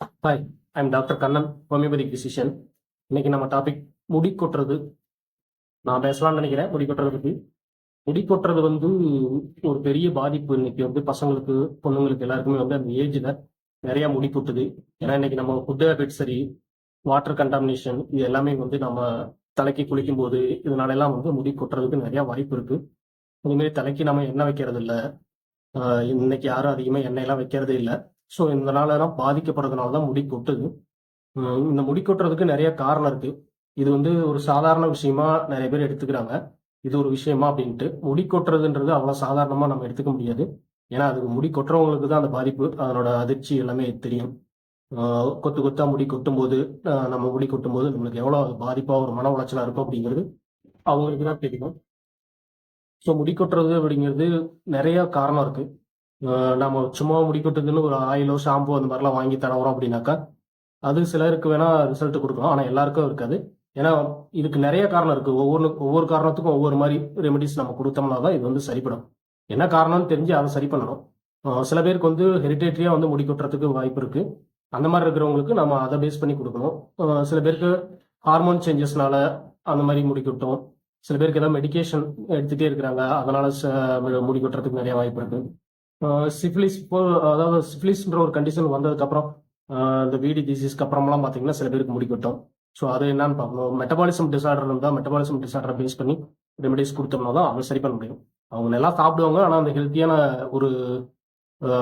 Hi, I'm doctor Kannan, homeopathic physician. இன்னைக்கு நம்ம topic முடி கொட்டுறது. நான் பேசலாம்னு நினைக்கிறேன். முடி கொட்டுறது பற்றி. முடி கொட்டுறது ஒரு பெரிய பாதிப்பு. இன்னைக்கு பசங்களுக்கு, பொண்ணுங்களுக்கு எல்லாருக்குமே அந்த ஏஜ்ல நிறைய முடி கொட்டுது. ஏன்னா இன்னைக்கு நம்ம ஃபுட் ஹேபிட் சரி, வாட்டர் கண்டாமினேஷன், இது எல்லாமே நம்ம தலைக்கு குளிக்கும் போது இதனால எல்லாம் முடி கொட்டுறதுக்கு நிறைய வாய்ப்பு இருக்கு. இனிமேல் தலைக்கு நம்ம எண்ணெய் வைக்கிறது இல்லை. இன்னைக்கு யாரும் அதிகமாக எண்ணெயெல்லாம் வைக்கிறதே இல்லை. ஸோ இதனாலலாம் பாதிக்கப்படுறதுனால தான் முடி கொட்டுது. இந்த முடி கொட்டுறதுக்கு நிறைய காரணம் இருக்கு. இது ஒரு சாதாரண விஷயமா நிறைய பேர் எடுத்துக்கிறாங்க. இது ஒரு விஷயமா அப்படின்ட்டு. முடி கொட்டுறதுன்றது அவ்வளோ சாதாரணமாக நம்ம எடுத்துக்க முடியாது. ஏன்னா அது முடி கொட்டுறவங்களுக்கு தான் அந்த பாதிப்பு, அதனோட அதிர்ச்சி எல்லாமே தெரியும். கொத்து கொத்தா முடி கொட்டும்போது, நம்ம முடி கொட்டும்போது நம்மளுக்கு எவ்வளோ பாதிப்பாக ஒரு மன உளைச்சலாக இருக்கும் அப்படிங்கிறது அவங்களுக்கு தான் தெரியும். ஸோ முடி கொட்டுறது அப்படிங்கிறது நிறைய காரணம் இருக்கு. நம்ம சும்மா முடி கொட்டுறதுன்னு ஒரு ஆயிலோ ஷாம்பு அந்த மாதிரிலாம் வாங்கி தடவுறோம் அப்படின்னாக்கா அது சிலருக்கு வேணா ரிசல்ட் கொடுக்கும், ஆனால் எல்லாருக்கும் இருக்காது. ஏன்னா இதுக்கு நிறைய காரணம் இருக்கு. ஒவ்வொரு காரணத்துக்கும் ஒவ்வொரு மாதிரி ரெமெடிஸ் நம்ம கொடுத்தோம்னா தான் இது சரிப்படும். என்ன காரணம்னு தெரிஞ்சு அதை சரி பண்ணணும். சில பேருக்கு ஹெரிடேட்டரியா முடி கொட்டுறதுக்கு வாய்ப்பு இருக்கு. அந்த மாதிரி இருக்கிறவங்களுக்கு நம்ம அதை பேஸ் பண்ணி கொடுக்கணும். சில பேருக்கு ஹார்மோன் சேஞ்சஸ்னால அந்த மாதிரி முடி கொட்டும். சில பேருக்கு ஏதாவது மெடிக்கேஷன் எடுத்துகிட்டே இருக்கிறாங்க, அதனால முடி கொட்டுறதுக்கு நிறைய வாய்ப்பு இருக்கு. சிஃபிலிஸ் அதாவது சிஃபிலிஸ்ன்ற ஒரு கண்டிஷன் வந்ததுக்கப்புறம், இந்த விடி டிசீஸ்க்கு அப்புறம்லாம் பார்த்தீங்கன்னா சில பேருக்கு முடி கொட்டும். ஸோ அது என்னன்னு பார்க்கணும். மெட்டபாலிசம் டிசார்டர் இருந்தால் மெட்டபாலிசம் டிசார்டரை பேஸ் பண்ணி ரெமெடிஸ் கொடுத்தோம்னா தான் அவங்க சரி பண்ண முடியும். அவங்க நல்லா சாப்பிடுவாங்க, ஆனால் அந்த ஹெல்த்தியான ஒரு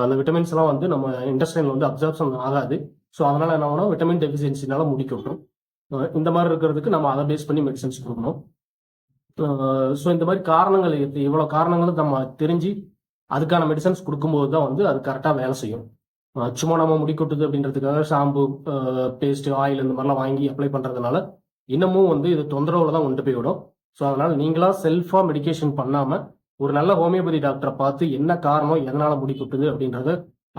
அந்த விட்டமின்ஸ் எல்லாம் நம்ம இன்டெஸ்டைன்ல அப்சார்ப்ஷன் ஆகாது. ஸோ அதனால என்ன ஆகும்னா விட்டமின் டெஃபிஷியன்சினால முடி கொட்டும். இந்த மாதிரி இருக்கிறதுக்கு நம்ம அதை பேஸ் பண்ணி மெடிசன்ஸ் கொடுக்கணும். ஸோ இந்த மாதிரி காரணங்கள் இவ்வளோ காரணங்களும் நம்ம தெரிஞ்சு அதுக்கான மெடிசன்ஸ் கொடுக்கும்போது தான் அது கரெக்டாக வேலை செய்யும். சும்மா நம்ம முடி கொட்டுது அப்படின்றதுக்காக ஷாம்பு, பேஸ்ட், ஆயில் இந்த மாதிரிலாம் வாங்கி அப்ளை பண்ணுறதுனால இன்னமும் இது தொந்தரவுல தான் கொண்டு போய் விடும். ஸோ அதனால நீங்களா செல்ஃபாக மெடிக்கேஷன் பண்ணாமல் ஒரு நல்ல ஹோமியோபதி டாக்டரை பார்த்து என்ன காரணம், எதனால முடி கொட்டுது அப்படின்றத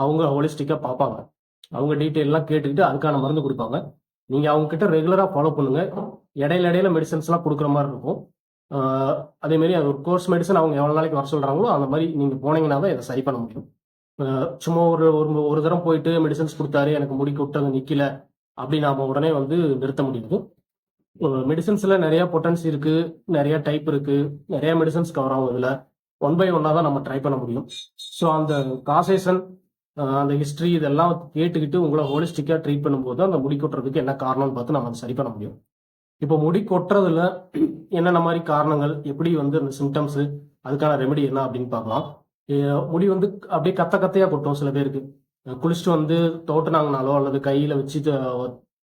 அவங்க ஹோலிஸ்டிக்காக பார்ப்பாங்க. அவங்க டீட்டெயிலாம் கேட்டுக்கிட்டு அதுக்கான மருந்து கொடுப்பாங்க. நீங்கள் அவங்க கிட்ட ரெகுலராக ஃபாலோ பண்ணுங்க. இடையில மெடிசன்ஸ்லாம் கொடுக்குற மாதிரி இருக்கும். அதேமாரி அது ஒரு கோர்ஸ் மெடிசன் அவங்க எவ்வளோ நாளைக்கு வர சொல்கிறாங்களோ அந்த மாதிரி நீங்கள் போனீங்கன்னா தான் இதை சரி பண்ண முடியும். சும்மா ஒரு தரம் போயிட்டு மெடிசன்ஸ் கொடுத்தாரு, எனக்கு முடி கொட்டது நிற்கல அப்படி நாம உடனே நிறுத்த முடியுது. மெடிசன்ஸில் நிறைய பொட்டன்சி இருக்கு, நிறைய டைப் இருக்கு, நிறைய மெடிசன்ஸ் கவர் ஆகும். இதில் 1 by 1 தான் நம்ம ட்ரை பண்ண முடியும். ஸோ அந்த காசேஷன், அந்த ஹிஸ்ட்ரி இதெல்லாம் கேட்டுக்கிட்டு உங்களை ஹோலிஸ்டிக்காக ட்ரீட் பண்ணும்போது அந்த முடி கொட்டுறதுக்கு என்ன காரணம்னு பார்த்து நம்ம அதை சரி பண்ண முடியும். இப்போ முடி கொட்டுறதுல என்னென்ன மாதிரி காரணங்கள், எப்படி அந்த சிம்டம்ஸ், அதுக்கான ரெமெடி என்ன அப்படின்னு பார்க்கலாம். முடி அப்படியே கத்தையா கொட்டும் சில பேருக்கு. குளிச்சுட்டு தோட்டுனாங்கனாலோ அல்லது கையில வச்சு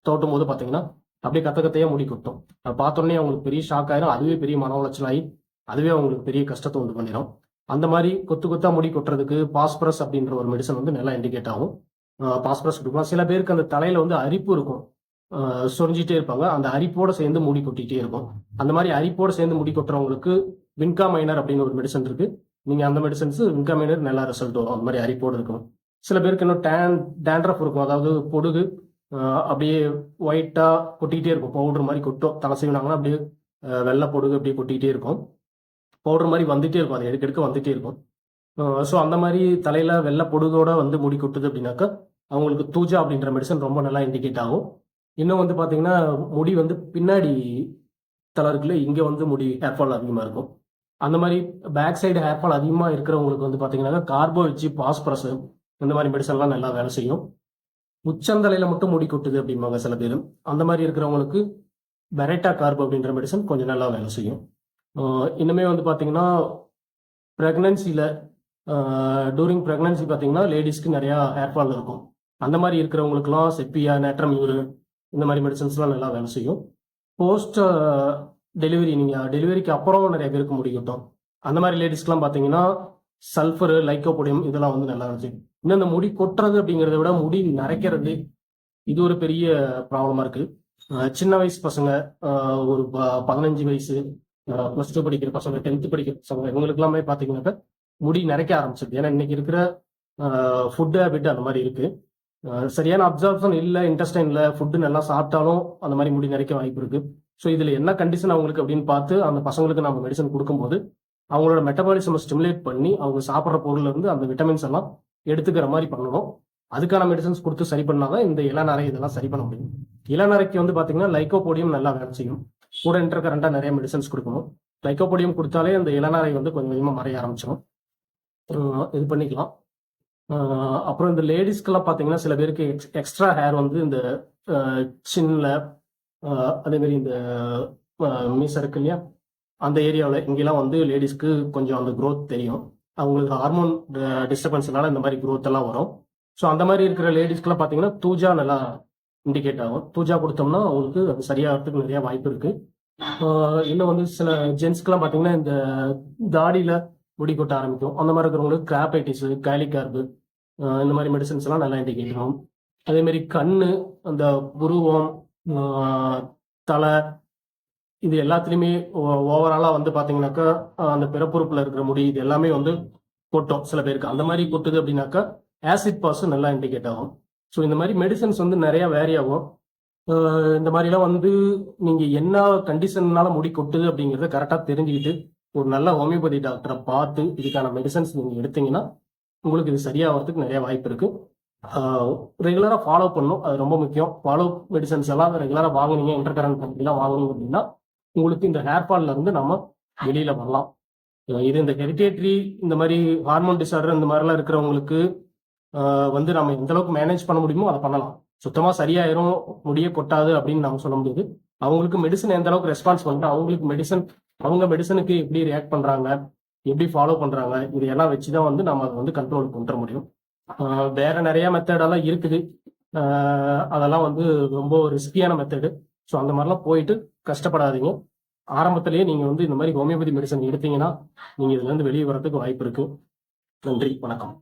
தோட்டும் போது பார்த்தீங்கன்னா அப்படியே கத்தையா முடி கொட்டும். அதை பார்த்தோன்னே அவங்களுக்கு பெரிய ஷாக் ஆயிரும். அதுவே பெரிய மன உளைச்சலாகி அதுவே அவங்களுக்கு பெரிய கஷ்டத்தை உண்டு பண்ணிடும். அந்த மாதிரி கொத்தா முடி கொட்டுறதுக்கு பாஸ்பரஸ் அப்படின்ற ஒரு மெடிசன் நல்லா இண்டிகேட் ஆகும். பாஸ்பரஸ் கொடுக்கலாம். சில பேருக்கு அந்த தலையில அரிப்பு இருக்கும், சொரிஞ்சிட்டே இருப்பாங்க. அந்த அரிப்போட சேர்ந்து முடி கொட்டிகிட்டே இருக்கும். அந்த மாதிரி அரிப்போட சேர்ந்து முடி கொட்டுறவங்களுக்கு வின்கா மைனர் அப்படின்னு ஒரு மெடிசன் இருக்கு. நீங்க அந்த மெடிசன்ஸ் வின்கா மைனர் நல்லா ரிசல்ட் வரும். அந்த மாதிரி அரிப்போடு இருக்கும். சில பேருக்கு இன்னும் டேண்ட்ரஃப் இருக்கும், அதாவது பொடுகு அப்படியே ஒயிட்டா கொட்டிக்கிட்டே இருக்கும். பவுடர் மாதிரி கொட்டும். தலை செய்வாங்கன்னா அப்படியே வெள்ளை பொடுகு அப்படியே கொட்டிக்கிட்டே இருக்கும். பவுடர் மாதிரி வந்துட்டே இருக்கும், அது எடுக்க வந்துட்டே இருக்கும். ஸோ அந்த மாதிரி தலையில வெள்ளை பொடுகோட முடி கொட்டுது அப்படின்னாக்கா அவங்களுக்கு தூஜா அப்படின்ற மெடிசன் ரொம்ப நல்லா இண்டிகேட் ஆகும். இன்னும் பார்த்தீங்கன்னா முடி பின்னாடி தலை இருக்குல்ல, இங்கே முடி ஹேர்ஃபால் அதிகமாக இருக்கும். அந்த மாதிரி பேக் சைடு ஹேர்ஃபால் அதிகமாக இருக்கிறவங்களுக்கு பார்த்தீங்கன்னா கார்போ வச்சு பாஸ்பரஸ் இந்த மாதிரி மெடிசன்லாம் நல்லா வேலை செய்யும். உச்சந்தலையில் மட்டும் முடி கொட்டுது அப்படிம்பாங்க சில பேர். அந்த மாதிரி இருக்கிறவங்களுக்கு பெரேட்டா கார்போ அப்படின்ற மெடிசன் கொஞ்சம் நல்லா வேலை செய்யும். இன்னுமே பார்த்தீங்கன்னா ப்ரெக்னன்சியில், டூரிங் ப்ரெக்னன்சி பார்த்தீங்கன்னா லேடிஸ்க்கு நிறையா ஹேர்ஃபால் இருக்கும். அந்த மாதிரி இருக்கிறவங்களுக்குலாம் செப்பியா, நேட்ரமியூர் இந்த மாதிரி மெடிசன்ஸ்லாம் நல்லா வேலை செய்யும். போஸ்ட் டெலிவரி, நீங்கள் டெலிவரிக்கு அப்புறம் நிறைய பேருக்கு முடி கொட்டும். அந்த மாதிரி லேடிஸ்க்குலாம் பார்த்தீங்கன்னா சல்ஃபரு, லைக்கோபோடியம் இதெல்லாம் நல்லா வேலை செய்யும். இன்னும் இந்த முடி கொட்டுறது அப்படிங்கிறத விட முடி நரைக்கிறது, இது ஒரு பெரிய ப்ராப்ளமாக இருக்குது. சின்ன வயசு பசங்க, ஒரு 15 வயசு, +2 படிக்கிற பசங்க, 10th படிக்கிற பசங்க, இவங்களுக்கு எல்லாமே பார்த்தீங்கன்னாக்கா முடி நரைக்க ஆரம்பிச்சிருக்கு. ஏன்னா இன்னைக்கு இருக்கிற ஃபுட் ஹேபிட் அந்த மாதிரி இருக்கு. சரியான அப்சார்ப்ஷன் இல்லை இன்டெஸ்டைன்ல, ஃபுட்டு நல்லா சாப்பிட்டாலும் அந்த மாதிரி முடி நரைக்க வாய்ப்பு இருக்கு. ஸோ இதில் என்ன கண்டிஷன் அவங்களுக்கு அப்படின்னு பார்த்து அந்த பசங்களுக்கு நம்ம மெடிசன் கொடுக்கும்போது அவங்களோட மெட்டபாலிசம் ஸ்டிமுலேட் பண்ணி அவங்க சாப்பிட்ற பொருள்ல இருந்து அந்த விட்டமின்ஸ் எல்லாம் எடுத்துக்கிற மாதிரி பண்ணணும். அதுக்கான மெடிசன்ஸ் கொடுத்து சரி பண்ணாதான் இந்த இளநரை இதெல்லாம் சரி பண்ண முடியும். இளநரைக்கு வந்து பாத்தீங்கன்னா லைக்கோபோடியம் நல்லா வேலை செய்யும். கூட இன்டர்கரண்டா நிறைய மெடிசன்ஸ் கொடுக்கணும். லைக்கோபோடியம் கொடுத்தாலே இந்த இளநரை வந்து கொஞ்சம் கொஞ்சமா மறைய ஆரம்பிச்சிடும். இது பண்ணிக்கலாம். அப்புறம் இந்த லேடிஸ்க்கெல்லாம் பார்த்தீங்கன்னா சில பேருக்கு எக்ஸ்ட்ரா ஹேர் வந்து இந்த சின்ல அதே மாதிரி இந்த மீசை இருக்கு இல்லையா, அந்த ஏரியாவில் இங்கெல்லாம் வந்து லேடிஸ்க்கு கொஞ்சம் அந்த க்ரோத் தெரியும். அவங்களுக்கு ஹார்மோன் டிஸ்டர்பன்ஸ்னால இந்த மாதிரி க்ரோத் எல்லாம் வரும். ஸோ அந்த மாதிரி இருக்கிற லேடிஸ்க்கெல்லாம் பார்த்தீங்கன்னா தூஜா நல்லா இண்டிகேட் ஆகும். தூஜா கொடுத்தோம்னா அவங்களுக்கு அது சரியாகிறதுக்கு நிறைய வாய்ப்பு இருக்கு. இன்னும் வந்து சில ஜென்ஸ்க்கெல்லாம் பார்த்தீங்கன்னா இந்த தாடியில் முடி கொட்ட ஆரம்பிக்கும். அந்த மாதிரி இருக்கிறவங்களுக்கு கிராப்பைட்டிஸ், கேலிகார்பு இந்த மாதிரி மெடிசன்ஸ் எல்லாம் நல்லா இண்டிகேட் ஆகும். அதே மாதிரி கண்ணு, அந்த புருவம், தலை, இது எல்லாத்துலேயுமே ஓவராலாக வந்து பார்த்தீங்கன்னாக்கா அந்த பிறப்புறுப்பில் இருக்கிற முடி இது எல்லாமே வந்து கொட்டும் சில பேருக்கு. அந்த மாதிரி கொட்டுது அப்படின்னாக்கா ஆசிட் பாஸ் நல்லா இண்டிகேட் ஆகும். ஸோ இந்த மாதிரி மெடிசன்ஸ் வந்து நிறைய வேரி ஆகும். இந்த மாதிரிலாம் வந்து நீங்கள் என்ன கண்டிஷன்னால முடி கொட்டுது அப்படிங்கிறத கரெக்டாக தெரிஞ்சுக்கிட்டு ஒரு நல்ல ஹோமியோபதி டாக்டரை பார்த்து இதுக்கான மெடிசன்ஸ் நீங்கள் எடுத்தீங்கன்னா உங்களுக்கு இது சரியாகிறதுக்கு நிறைய வாய்ப்பு இருக்கு. ரெகுலராக ஃபாலோ பண்ணும், அது ரொம்ப முக்கியம். ஃபாலோ மெடிசன்ஸ் எல்லாம் ரெகுலராக வாங்குனீங்க, இன்டர்கரண்ட் கம்பெனிலாம் வாங்குனீங்க அப்படின்னா உங்களுக்கு இந்த ஹேர் ஃபால்ல இருந்து நம்ம வெளியில வரலாம். இது இந்த ஹெரிடேட்டரி இந்த மாதிரி ஹார்மோன் டிசார்டர் இந்த மாதிரிலாம் இருக்கிறவங்களுக்கு வந்து நம்ம எந்த அளவுக்கு மேனேஜ் பண்ண முடியுமோ அதை பண்ணலாம். சுத்தமாக சரியாயிரும், முடியே கொட்டாது அப்படின்னு நம்ம சொல்ல முடியாது. அவங்களுக்கு மெடிசன் எந்த அளவுக்கு ரெஸ்பான்ஸ் பண்ணுறோம், அவங்களுக்கு அவங்க மெடிசனுக்கு எப்படி ரியாக்ட் பண்றாங்க, எப்படி ஃபாலோ பண்றாங்க, இதையெல்லாம் வச்சுதான் வந்து நம்ம அதை வந்து கண்ட்ரோல் கொண்டு முடியும். வேற நிறைய மெத்தடெல்லாம் இருக்குது. அதெல்லாம் வந்து ரொம்ப ரிஸ்கியான மெத்தடு. ஸோ அந்த மாதிரிலாம் போயிட்டு கஷ்டப்படாதீங்க. ஆரம்பத்திலேயே நீங்க வந்து இந்த மாதிரி ஹோமியோபதி மெடிசன் எடுத்தீங்கன்னா நீங்க இதுல இருந்து வெளியே வரதுக்கு வாய்ப்பு இருக்கு. நன்றி, வணக்கம்.